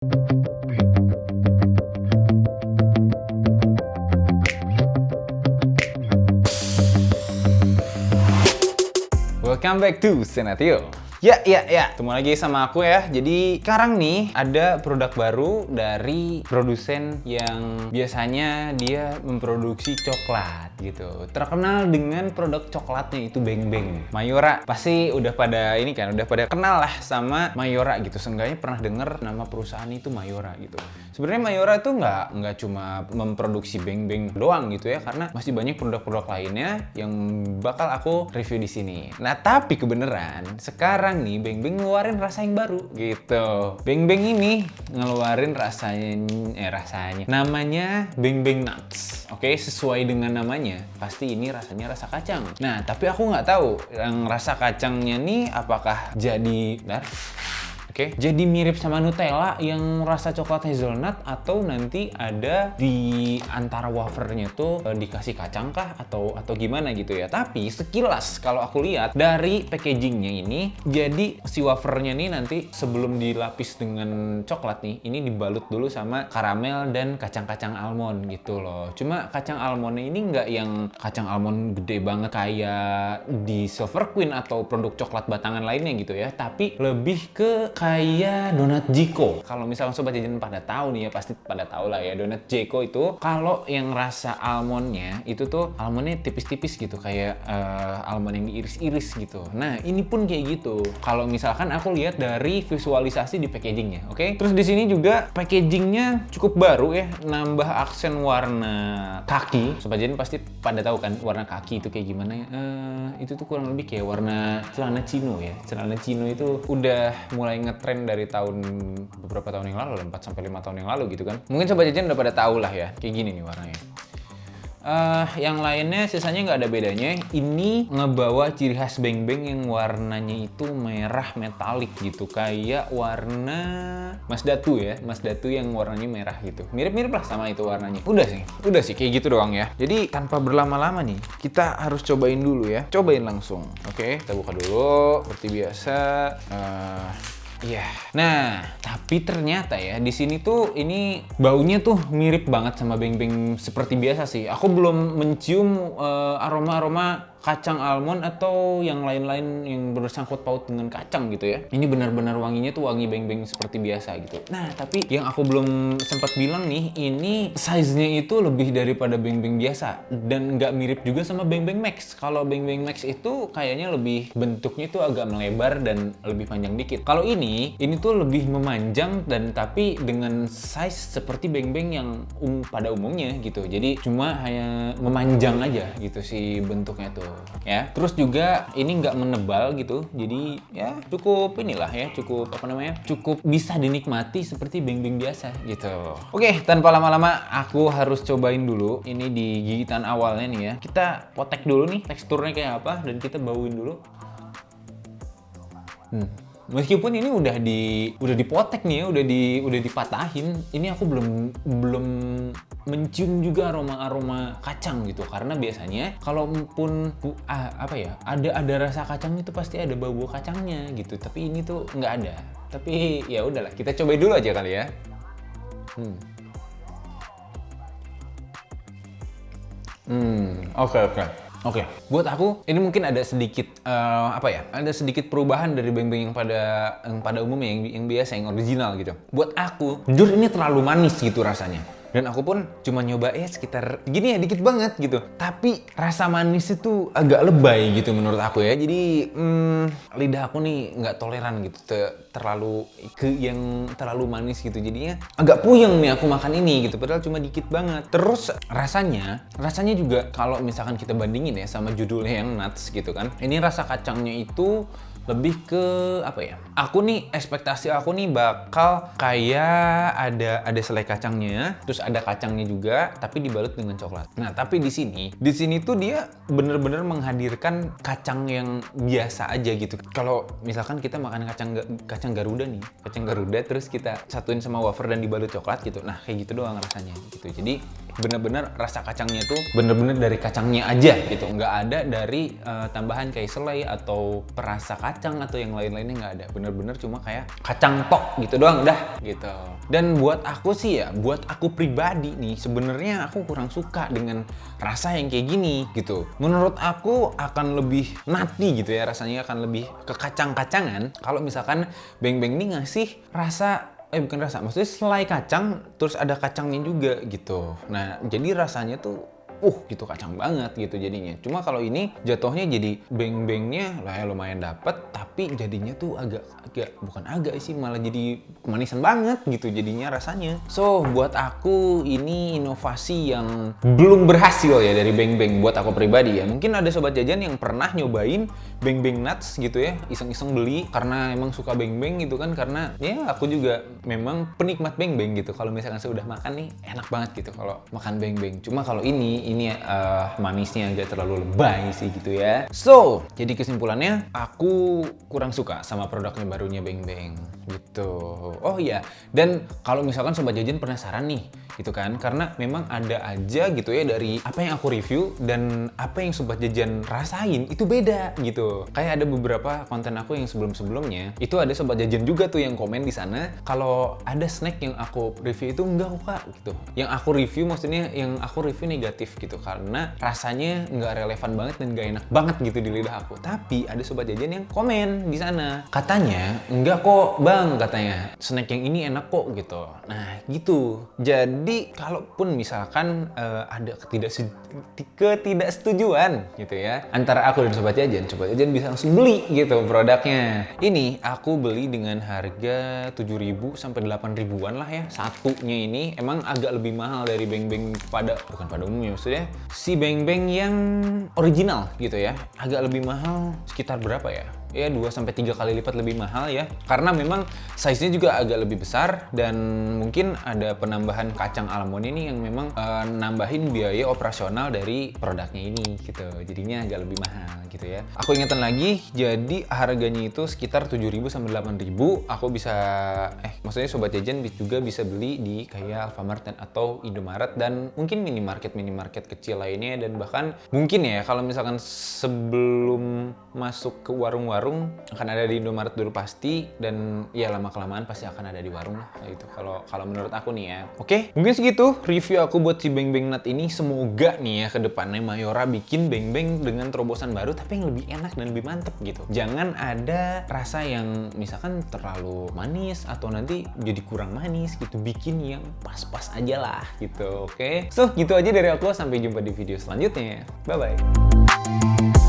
Welcome back to Senatio. Ya, ketemu lagi sama aku ya. Jadi sekarang nih ada produk baru dari produsen yang biasanya dia memproduksi coklat gitu. Terkenal dengan produk coklatnya itu Beng Beng. Mayora pasti udah pada ini kan, udah pada kenal lah sama Mayora gitu. Seenggaknya pernah denger nama perusahaan itu Mayora gitu. Sebenarnya Mayora tuh nggak cuma memproduksi Beng Beng doang gitu ya, karena masih banyak produk-produk lainnya yang bakal aku review di sini. Nah, tapi kebenaran sekarang nih Beng Beng ngeluarin rasa yang baru gitu. Beng Beng ini ngeluarin rasanya namanya Beng Beng Nuts. Oke, sesuai dengan namanya pasti ini rasanya rasa kacang. Nah, tapi aku nggak tahu yang rasa kacangnya nih apakah jadi jadi mirip sama Nutella yang rasa coklat hazelnut, atau nanti ada di antara wafernya tuh dikasih kacang kah atau gimana gitu ya. Tapi sekilas kalau aku lihat dari packagingnya ini, jadi si wafernya nih nanti sebelum dilapis dengan coklat nih, ini dibalut dulu sama karamel dan kacang-kacang almond gitu loh. Cuma kacang almondnya ini nggak yang kacang almond gede banget kayak di Silver Queen atau produk coklat batangan lainnya gitu ya, tapi lebih ke kayak donat Jiko. Kalau misalnya sobat jajan pada tahu nih ya, pasti pada tahu lah ya, donat Jiko itu kalau yang rasa almondnya itu tuh almondnya tipis-tipis gitu, kayak almond yang diiris-iris gitu. Nah, ini pun kayak gitu. Kalau misalkan aku lihat dari visualisasi di packagingnya, oke? Terus di sini juga packagingnya cukup baru ya, nambah aksen warna kaki. Sobat jajan pasti pada tahu kan warna kaki itu kayak gimana ya? Itu tuh kurang lebih kayak warna celana chino ya. Celana chino itu udah mulai ngetren dari beberapa tahun yang lalu, 4-5 tahun yang lalu gitu kan. Mungkin sobat jajan udah pada tahu lah ya, kayak gini nih warnanya. Yang lainnya sisanya nggak ada bedanya. Ini ngebawa ciri khas Beng Beng yang warnanya itu merah metalik gitu, kayak warna Mas Datu ya, Mas Datu yang warnanya merah gitu. Mirip-mirip lah sama itu warnanya. Udah sih kayak gitu doang ya. Jadi tanpa berlama-lama nih, kita harus cobain dulu ya. Cobain langsung. Oke, kita buka dulu seperti biasa. Iya. Nah, tapi ternyata ya di sini tuh ini baunya tuh mirip banget sama Beng Beng seperti biasa sih. Aku belum mencium aroma-aroma kacang almond atau yang lain-lain yang bersangkut paut dengan kacang gitu ya. Ini benar-benar wanginya tuh wangi Beng Beng seperti biasa gitu. Nah, tapi yang aku belum sempat bilang nih, ini size-nya itu lebih daripada Beng Beng biasa dan nggak mirip juga sama Beng Beng Max. Kalau Beng Beng Max itu kayaknya lebih bentuknya tuh agak melebar dan lebih panjang dikit. Kalau ini tuh lebih memanjang dan tapi dengan size seperti Beng Beng yang pada umumnya gitu. Jadi cuma hanya memanjang aja gitu si bentuknya tuh. Ya, terus juga ini nggak menebal gitu, jadi ya cukup cukup bisa dinikmati seperti Beng Beng biasa gitu. Oke, tanpa lama-lama aku harus cobain dulu ini di gigitan awalnya nih ya. Kita potek dulu nih teksturnya kayak apa dan kita bauin dulu. Meskipun ini udah dipotek nih ya, udah dipatahin, ini aku belum mencium juga aroma kacang gitu, karena biasanya kalaupun ada rasa kacang itu pasti ada bau kacangnya gitu, tapi ini tuh nggak ada. Tapi ya udahlah, kita coba dulu aja kali ya. Oke. Buat aku ini mungkin ada sedikit ada sedikit perubahan dari Beng Beng yang pada umumnya yang biasa, yang original gitu. Buat aku, jujur ini terlalu manis gitu rasanya. Dan aku pun cuma nyoba sekitar gini ya, dikit banget gitu. Tapi rasa manis itu agak lebay gitu menurut aku ya. Jadi lidah aku nih nggak toleran gitu yang terlalu manis gitu. Jadinya agak puyeng nih aku makan ini gitu. Padahal cuma dikit banget. Terus rasanya juga kalau misalkan kita bandingin ya sama judulnya yang nuts gitu kan. Ini rasa kacangnya itu lebih ke ekspektasi aku nih bakal kayak ada selai kacangnya, terus ada kacangnya juga tapi dibalut dengan coklat. Nah, tapi di sini tuh dia bener-bener menghadirkan kacang yang biasa aja gitu. Kalau misalkan kita makan kacang Garuda terus kita satuin sama wafer dan dibalut coklat gitu. Nah, kayak gitu doang rasanya gitu. Jadi bener-bener rasa kacangnya tuh bener-bener dari kacangnya aja gitu, nggak ada dari tambahan kayak selai atau perasa kacang kacang atau yang lain-lainnya nggak ada. Bener-bener cuma kayak kacang tok gitu doang udah gitu. Dan buat aku sih ya, buat aku pribadi nih sebenarnya aku kurang suka dengan rasa yang kayak gini gitu. Menurut aku akan lebih nutty gitu ya, rasanya akan lebih ke kacang-kacangan kalau misalkan Beng Beng ini ngasih rasa bukan rasa, maksudnya selai kacang terus ada kacangnya juga gitu. Nah, jadi rasanya tuh gitu kacang banget gitu jadinya. Cuma kalau ini jatuhnya jadi beng-bengnya lah ya lumayan dapet, tapi jadinya tuh agak bukan agak sih, malah jadi kemanisan banget gitu jadinya rasanya. So buat aku ini inovasi yang belum berhasil ya dari Beng Beng buat aku pribadi ya. Mungkin ada sobat jajan yang pernah nyobain Beng Beng Nuts gitu ya, iseng-iseng beli karena emang suka Beng Beng gitu kan, karena ya aku juga memang penikmat Beng Beng gitu. Kalau misalkan saya udah makan nih enak banget gitu kalau makan Beng Beng. Cuma kalau ini manisnya agak terlalu lebay sih gitu ya. So, jadi kesimpulannya aku kurang suka sama produknya barunya Beng Beng gitu. Oh iya, dan kalau misalkan sobat jajan penasaran nih gitu kan, karena memang ada aja gitu ya dari apa yang aku review dan apa yang sobat jajan rasain itu beda gitu. Kayak ada beberapa konten aku yang sebelum-sebelumnya itu ada sobat jajan juga tuh yang komen di sana kalau ada snack yang aku review itu enggak kok gitu. Yang aku review maksudnya yang aku review negatif gitu karena rasanya nggak relevan banget dan nggak enak banget gitu di lidah aku. Tapi ada sobat jajan yang komen di sana katanya enggak kok bang, katanya snack yang ini enak kok gitu. Nah gitu. Jadi kalaupun misalkan ada ketidaksetujuan gitu ya antara aku dan sobat jajan bisa langsung beli gitu produknya. Ini aku beli dengan harga 7.000 sampai 8.000-an lah ya. Satunya ini emang agak lebih mahal dari Beng Beng bukan pada umumnya, maksudnya si Beng Beng yang original gitu ya. Agak lebih mahal sekitar berapa ya? Ya 2-3 kali lipat lebih mahal ya, karena memang size-nya juga agak lebih besar dan mungkin ada penambahan kacang almond ini yang memang nambahin biaya operasional dari produknya ini gitu, jadinya agak lebih mahal gitu ya. Aku ingetin lagi, jadi harganya itu sekitar 7.000 sampai 8.000. Aku bisa maksudnya sobat jajan juga bisa beli di kayak Alfamart atau Indomaret dan mungkin minimarket kecil lainnya, dan bahkan mungkin ya kalau misalkan sebelum masuk ke warung-warung akan ada di Indomaret dulu pasti, dan ya lama-kelamaan pasti akan ada di warung lah gitu kalau menurut aku nih ya. Oke, mungkin segitu review aku buat si Beng Beng Nut ini. Semoga nih ya ke depannya Mayora bikin Beng Beng dengan terobosan baru tapi yang lebih enak dan lebih mantep gitu. Jangan ada rasa yang misalkan terlalu manis atau nanti jadi kurang manis gitu, bikin yang pas-pas aja lah gitu. Oke, so gitu aja dari aku, sampai jumpa di video selanjutnya. Bye bye.